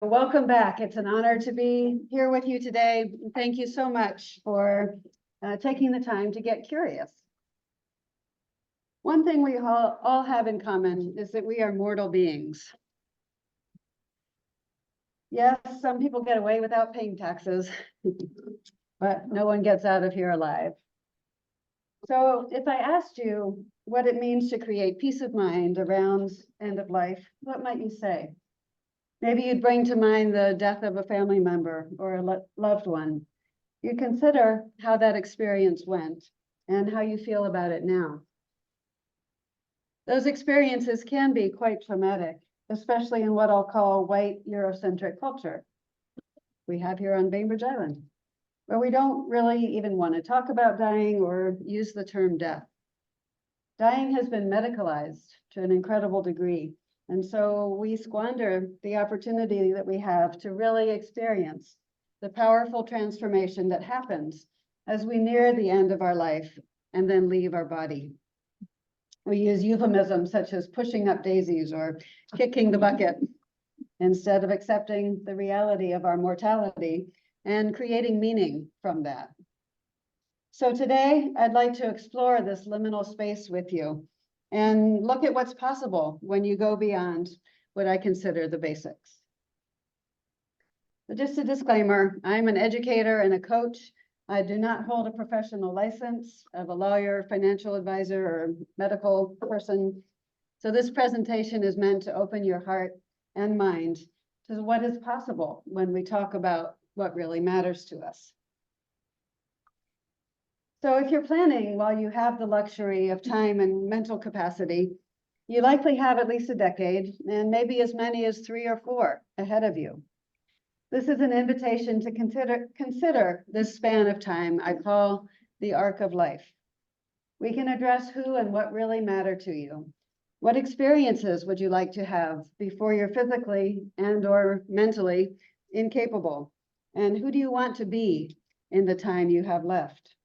Welcome back. It's an honor to be here with you today. Thank you so much for taking the time to get curious. One thing we all have in common is that we are mortal beings. Yes, some people get away without paying taxes, but no one gets out of here alive. So if I asked you what it means to create peace of mind around end of life, what might you say? Maybe you'd bring to mind the death of a family member or a loved one. You consider how that experience went and how you feel about it now. Those experiences can be quite traumatic, especially in what I'll call white Eurocentric culture we have here on Bainbridge Island, where we don't really even want to talk about dying or use the term death. Dying has been medicalized to an incredible degree. And so we squander the opportunity that we have to really experience the powerful transformation that happens as we near the end of our life and then leave our body. We use euphemisms such as pushing up daisies or kicking the bucket instead of accepting the reality of our mortality and creating meaning from that. So today, I'd like to explore this liminal space with you and look at what's possible when you go beyond what I consider the basics. So just a disclaimer, I'm an educator and a coach. I do not hold a professional license of a lawyer, financial advisor, or medical person. So this presentation is meant to open your heart and mind to what is possible when we talk about what really matters to us. So if you're planning while you have the luxury of time and mental capacity, you likely have at least a decade and maybe as many as 3 or 4 ahead of you. This is an invitation to consider this span of time I call the arc of life. We can address who and what really matter to you. What experiences would you like to have before you're physically and or mentally incapable? And who do you want to be in the time you have left?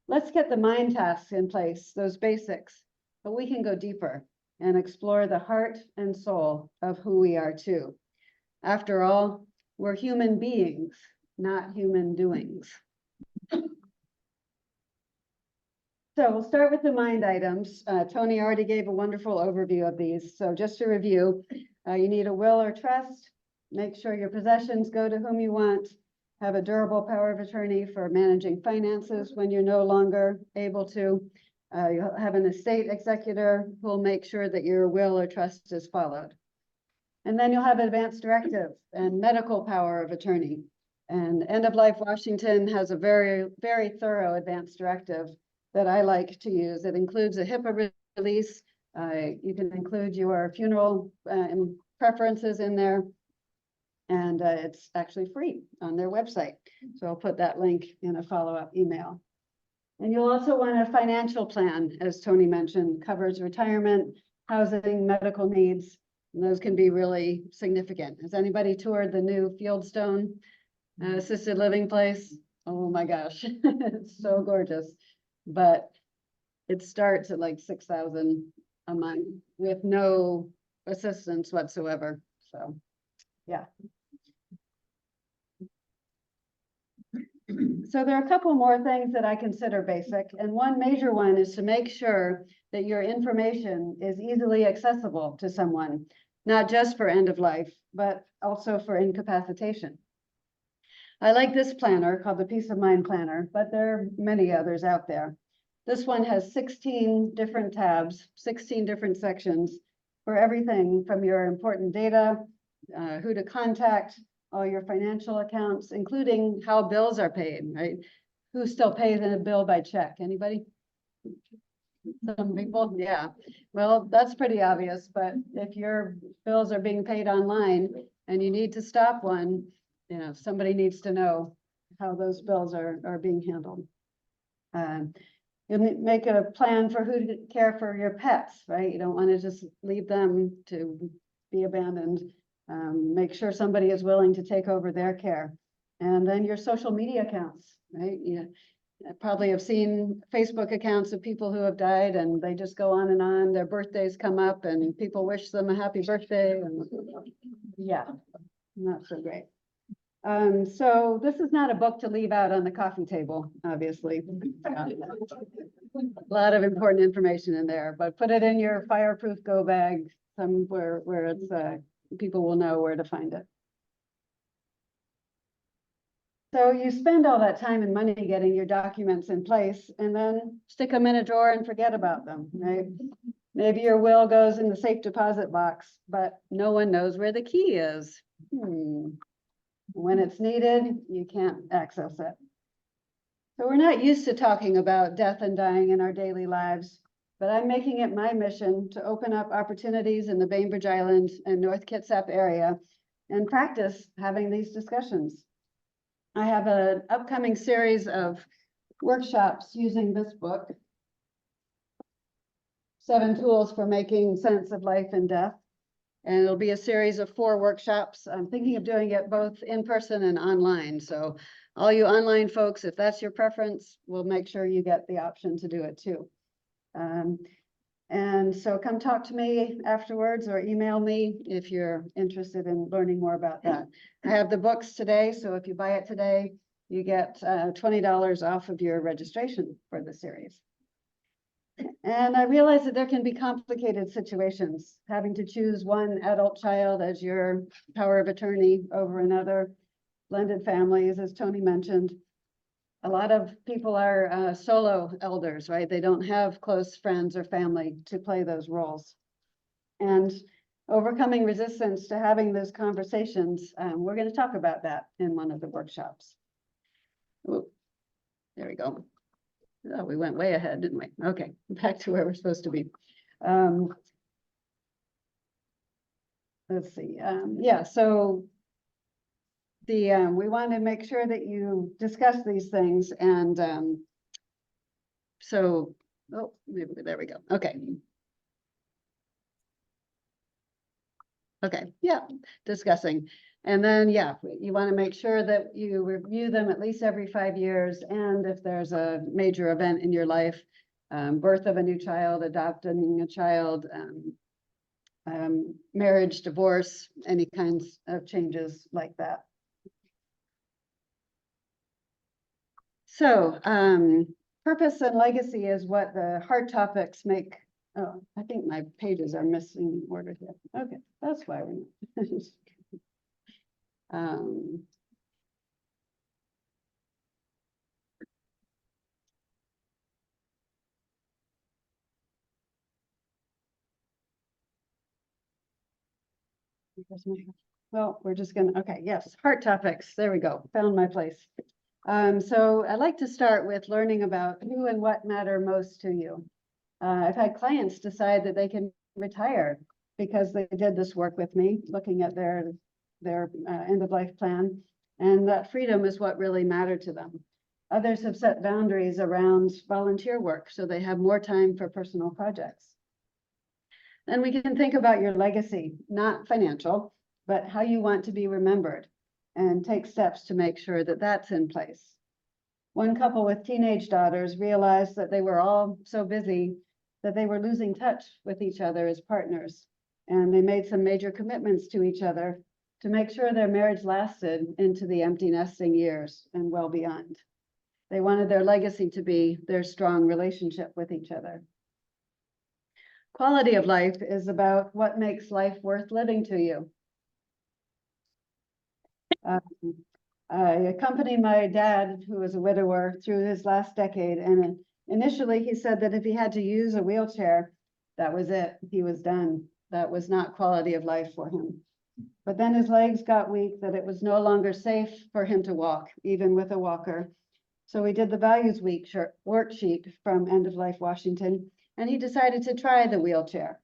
Let's get the mind tasks in place, those basics, but we can go deeper and explore the heart and soul of who we are too. After all, we're human beings, not human doings. So we'll start with the mind items. Tony already gave a wonderful overview of these. So just to review, you need a will or trust. Make sure your possessions go to whom you want. Have a durable power of attorney for managing finances when you're no longer able to. You'll have an estate executor who will make sure that your will or trust is followed. And then you'll have advance directive and medical power of attorney. And End of Life Washington has a very, very thorough advance directive that I like to use. It includes a HIPAA release. You can include your funeral preferences in there. And it's actually free on their website. So I'll put that link in a follow-up email. And you'll also want a financial plan, as Tony mentioned, covers retirement, housing, medical needs, and those can be really significant. Has anybody toured the new Fieldstone assisted living place? Oh my gosh, it's so gorgeous. But it starts at like $6,000 a month with no assistance whatsoever. So yeah. So there are a couple more things that I consider basic, and one major one is to make sure that your information is easily accessible to someone, not just for end of life, but also for incapacitation. I like this planner called the Peace of Mind Planner, but there are many others out there. This one has 16 different tabs, 16 different sections for everything from your important data, who to contact, all your financial accounts, including how bills are paid, right? Who still pays a bill by check? Anybody? Some people, yeah. Well, that's pretty obvious, but if your bills are being paid online and you need to stop one, you know, somebody needs to know how those bills are being handled. You'll make a plan for who to care for your pets, right? You don't want to just leave them to be abandoned. Make sure somebody is willing to take over their care. And then your social media accounts, right? probably have seen Facebook accounts of people who have died, and they just go on and on. Their birthdays come up and people wish them a happy birthday, and yeah, not so great. So this is not a book to leave out on the coffee table, obviously. A lot of important information in there, but put it in your fireproof go bag somewhere where it's people will know where to find it. So you spend all that time and money getting your documents in place and then stick them in a drawer and forget about them, right? Maybe your will goes in the safe deposit box, but no one knows where the key is. When it's needed, you can't access it. So we're not used to talking about death and dying in our daily lives, but I'm making it my mission to open up opportunities in the Bainbridge Island and North Kitsap area and practice having these discussions. I have an upcoming series of workshops using this book, 7 Tools for Making Sense of Life and Death. And it'll be a series of 4 workshops. I'm thinking of doing it both in person and online. So all you online folks, if that's your preference, we'll make sure you get the option to do it too. And so come talk to me afterwards or email me if you're interested in learning more about that. I have the books today, so if you buy it today, you get $20 off of your registration for the series. And I realize that there can be complicated situations, having to choose one adult child as your power of attorney over another, blended families, as Tony mentioned. A lot of people are solo elders, right? They don't have close friends or family to play those roles. And overcoming resistance to having those conversations, we're going to talk about that in one of the workshops. Ooh, there we go. Oh, we went way ahead, didn't we? Okay, back to where we're supposed to be. Let's see. Yeah, so we want to make sure that you discuss these things, and so maybe there we go. Okay. Okay, yeah, discussing. And then, yeah, you want to make sure that you review them at least every 5 years. And if there's a major event in your life, birth of a new child, adopting a child, marriage, divorce, any kinds of changes like that. So purpose and legacy is what the hard topics make. Oh, I think my pages are missing order here. Okay, that's why we're not. Well, we're just gonna, okay, yes, heart topics. There we go. Found my place. So I'd like to start with learning about who and what matter most to you. I've had clients decide that they can retire because they did this work with me, looking at their end of life plan, and that freedom is what really mattered to them. Others have set boundaries around volunteer work, so they have more time for personal projects. And we can think about your legacy, not financial, but how you want to be remembered, and take steps to make sure that that's in place. One couple with teenage daughters realized that they were all so busy that they were losing touch with each other as partners. And they made some major commitments to each other to make sure their marriage lasted into the empty nesting years and well beyond. They wanted their legacy to be their strong relationship with each other. Quality of life is about what makes life worth living to you. I accompanied my dad, who was a widower, through his last decade. And initially he said that if he had to use a wheelchair, that was it. He was done. That was not quality of life for him. But then his legs got weak, that it was no longer safe for him to walk, even with a walker. So we did the Values Week worksheet from End of Life Washington, and he decided to try the wheelchair.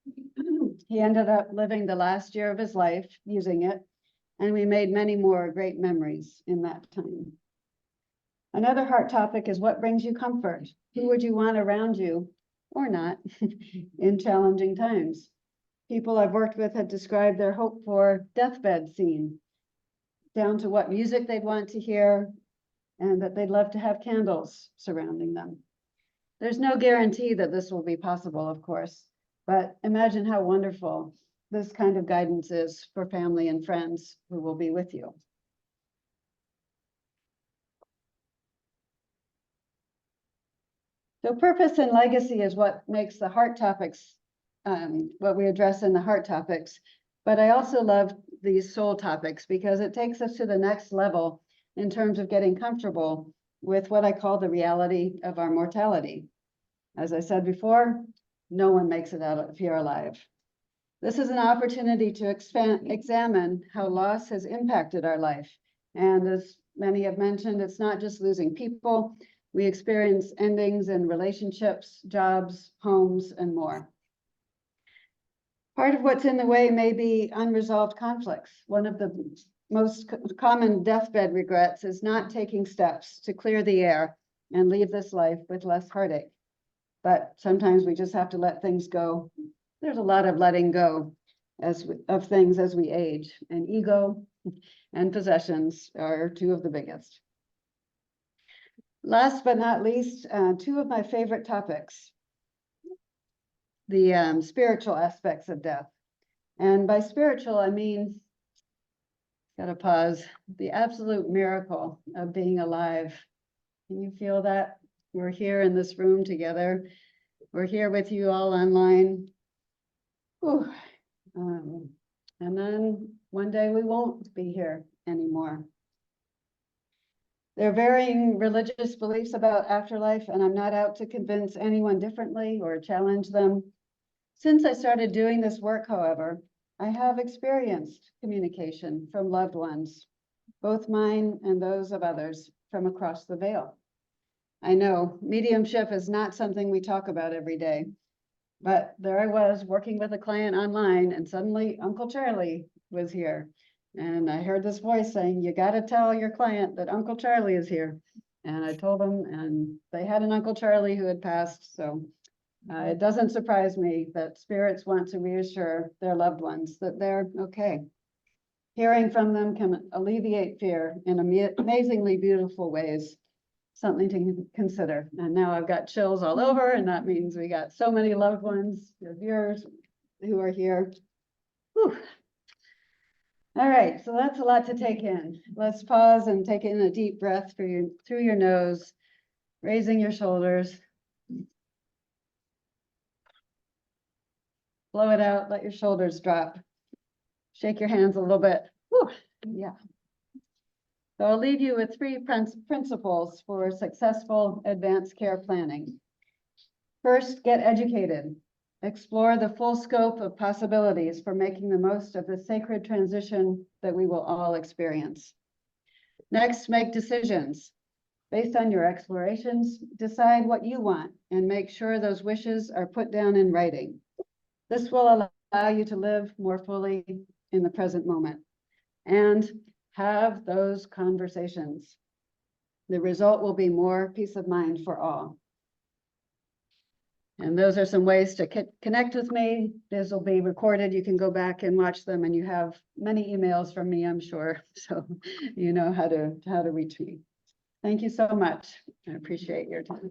He ended up living the last year of his life using it, and we made many more great memories in that time. Another heart topic is what brings you comfort? Who would you want around you, or not, in challenging times? People I've worked with have described their hope for deathbed scene, down to what music they'd want to hear, and that they'd love to have candles surrounding them. There's no guarantee that this will be possible, of course, but imagine how wonderful this kind of guidance is for family and friends who will be with you. So purpose and legacy is what makes the heart topics, what we address in the heart topics. But I also love these soul topics because it takes us to the next level in terms of getting comfortable with what I call the reality of our mortality. As I said before, no one makes it out of here alive. This is an opportunity to examine how loss has impacted our life. And as many have mentioned, it's not just losing people. We experience endings in relationships, jobs, homes, and more. Part of what's in the way may be unresolved conflicts. One of the most common deathbed regrets is not taking steps to clear the air and leave this life with less heartache. But sometimes we just have to let things go. There's a lot of letting go of things as we age, and ego and possessions are two of the biggest. Last but not least, two of my favorite topics, the spiritual aspects of death. And by spiritual, I mean, gotta pause, the absolute miracle of being alive. Can you feel that? We're here in this room together. We're here with you all online. Whew. And then one day we won't be here anymore. There are varying religious beliefs about afterlife, and I'm not out to convince anyone differently or challenge them. Since I started doing this work, however, I have experienced communication from loved ones, both mine and those of others from across the veil. I know mediumship is not something we talk about every day, but there I was working with a client online, and suddenly Uncle Charlie was here. And I heard this voice saying, you got to tell your client that Uncle Charlie is here. And I told them, and they had an Uncle Charlie who had passed. So it doesn't surprise me that spirits want to reassure their loved ones that they're okay. Hearing from them can alleviate fear in amazingly beautiful ways. Something to consider. And now I've got chills all over, and that means we got so many loved ones, your viewers who are here. Whew. All right, so that's a lot to take in. Let's pause and take in a deep breath through your nose, raising your shoulders. Blow it out, let your shoulders drop. Shake your hands a little bit. Whew. Yeah. So I'll leave you with three principles for successful advanced care planning. First, get educated. Explore the full scope of possibilities for making the most of the sacred transition that we will all experience. Next, make decisions. Based on your explorations, decide what you want and make sure those wishes are put down in writing. This will allow you to live more fully in the present moment. And have those conversations. The result will be more peace of mind for all. And those are some ways to connect with me. This will be recorded. You can go back and watch them, and you have many emails from me, I'm sure. So you know how to reach me. Thank you so much. I appreciate your time.